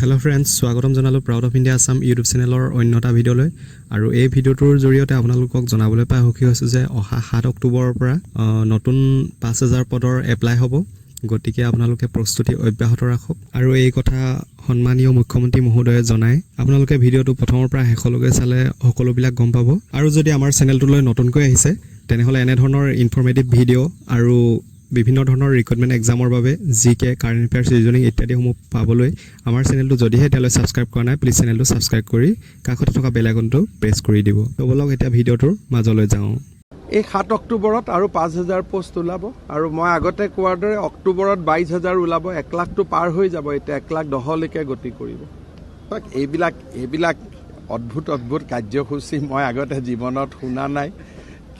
hello friends स्वागतम जनालो proud of India Assam YouTube चैनेलर अन्यटा भिडिओলৈ আৰু এই ভিডিওটোৰ জৰিয়তে আপোনালোকক জনাবলৈ পাই সুখী হৈছো যে অহা 7 অক্টোবৰৰ পৰা নতুন 5000 পদৰ এপ্লাই হ'ব গতিকে আপোনালোকে প্ৰস্তুতি অব্যাহত ৰাখক আৰু এই কথা সন্মানীয় মুখ্যমন্ত্ৰী মহোদয়ে জনায় আপোনালোকে ভিডিওটো প্ৰথমৰ পৰা শেষলৈকে চালে সকলোবিলাক গম পাব আৰু যদি আমাৰ চেনেলটোলৈ নতুনকৈ আহিছে তেনেহলে এনে ধৰণৰ ইনফৰমেটিভ ভিডিও আৰু বিভিন্ন ধৰণৰ ৰিক্ৰুটমেন্ট এক্সামৰ বাবে জিকে কাৰেন্ট এফেয়াৰ্স ৰিজনিং ইত্যাদি সমূহ পাবলৈ আমাৰ চেনেলটো যদিহে তেলৈ সাবস্ক্ৰাইব কৰা নাই প্লিজ চেনেলটো সাবস্ক্ৰাইব কৰি কাষতে থকা বেল আইকনটো প্ৰেছ কৰি দিব তবলক এটা ভিডিওটোৰ মাজলৈ যাওঁ এই 7 অক্টোবৰত আৰু 5000 পোষ্ট ওলাব আৰু মই আগতে কোৱাৰ দৰে অক্টোবৰত 22000 ওলাব 1 লাখটো পাৰ হৈ যাব এটা 1,10,000 লৈকে গতি কৰিব এইবিলাক অদ্ভুত কাৰ্যসূচী মই আগতে জীৱনত শুনা নাই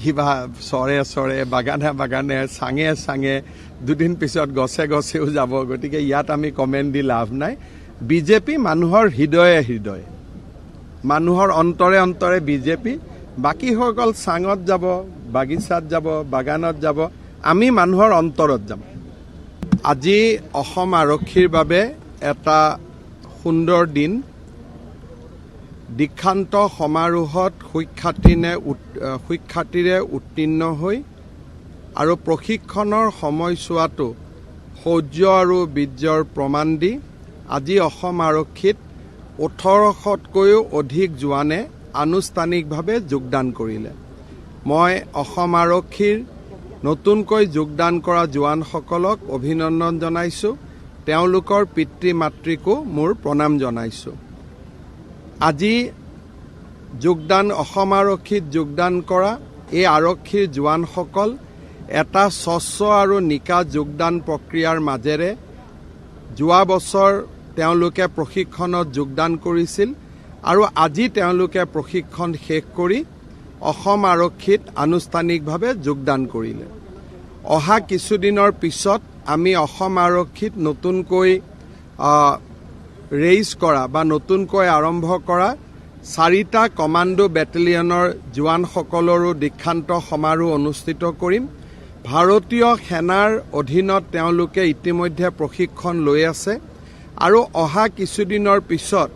কিবা সৰে বাগানে সাঙে দুদিন পিছত গছেও যাব গতিকে ইয়াত আমি কমেন্ট দি লাভ নাই বিজেপি মানুহৰ হৃদয়ে মানুহৰ অন্তৰে বিজেপি বাকি সকল সাঙত যাব বাগিচাত যাব বাগানত যাব আমি মানুহৰ অন্তৰত যাম আজি অসম আৰক্ষীৰ বাবে এটা সুন্দৰ দিন দীক্ষান্ত সমাৰোহত সুখ্যাতিৰে উত্তীৰ্ণ হৈ আৰু প্ৰশিক্ষণৰ সময়ছোৱাটো শৌৰ্য আৰু বীৰ্যৰ প্ৰমাণ দি আজি অসম আৰক্ষীত 1800তকৈও অধিক জোৱানে আনুষ্ঠানিকভাৱে যোগদান কৰিলে মই অসম আৰক্ষীৰ নতুনকৈ যোগদান কৰা জোৱানসকলক অভিনন্দন জনাইছো তেওঁলোকৰ পিতৃ মাতৃকো মোৰ প্ৰণাম জনাইছো আজি অসম আৰক্ষীত যোগদান কৰা এই আৰক্ষীৰ জোৱানসকল এটা স্বচ্ছ আৰু নিকা যোগদান প্ৰক্ৰিয়াৰ মাজেৰে যোৱা বছৰ তেওঁলোকে প্ৰশিক্ষণত যোগদান কৰিছিল আৰু আজি তেওঁলোকে প্ৰশিক্ষণ শেষ কৰি অসম আৰক্ষীত আনুষ্ঠানিকভাৱে যোগদান কৰিলে অহা কিছুদিনৰ পিছত আমি অসম আৰক্ষীত নতুনকৈ ৰেইজ কৰা বা নতুনকৈ আৰম্ভ কৰা 4টা কমাণ্ডো বেটেলিয়নৰ জোৱানসকলৰো দীক্ষান্ত সমাৰোহ অনুষ্ঠিত কৰিম ভাৰতীয় সেনাৰ অধীনত তেওঁলোকে ইতিমধ্যে প্ৰশিক্ষণ লৈ আছে আৰু অহা কিছুদিনৰ পিছত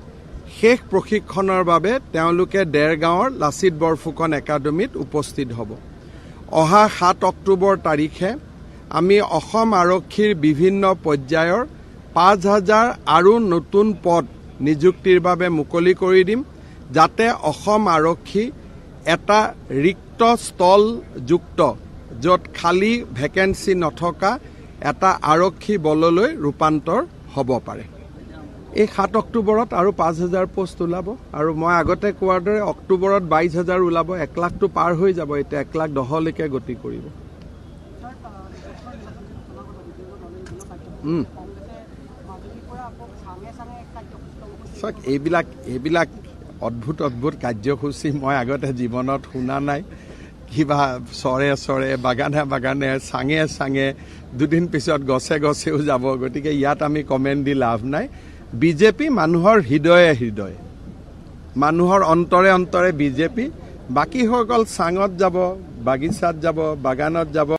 শেষ প্ৰশিক্ষণৰ বাবে তেওঁলোকে দেৰগাঁৱৰ লাচিত বৰফুকন একাডেমীত উপস্থিত হ'ব অহা 7 অক্টোবৰ তাৰিখে আমি অসম আৰক্ষীৰ বিভিন্ন পৰ্যায়ৰ 5000 আৰু নতুন পদ নিযুক্তিৰ বাবে মুকলি কৰি দিম যাতে অসম আৰক্ষী এটা ৰিক্ত স্থল যুক্ত য'ত খালি ভেকেন্সি নথকা এটা আৰক্ষী বললৈ ৰূপান্তৰ হ'ব পাৰে এই 7 অক্টোবৰত আৰু 5000 পোষ্ট ওলাব আৰু মই আগতে কোৱাৰ দৰে অক্টোবৰত 22000 ওলাব 1 লাখটো পাৰ হৈ যাব এটা 1,10,000 লৈকে গতি কৰিব এইবিলাক অদ্ভুত কাৰ্যসূচী মই আগতে জীৱনত শুনা নাই কিবা সৰে বাগানে সাঙে দুদিন পিছত গছেও যাব গতিকে ইয়াত আমি কমেন্ট দি লাভ নাই বিজেপি মানুহৰ হৃদয়ে মানুহৰ অন্তৰে বিজেপি বাকি সকল সাঙত যাব বাগিচাত যাব বাগানত যাব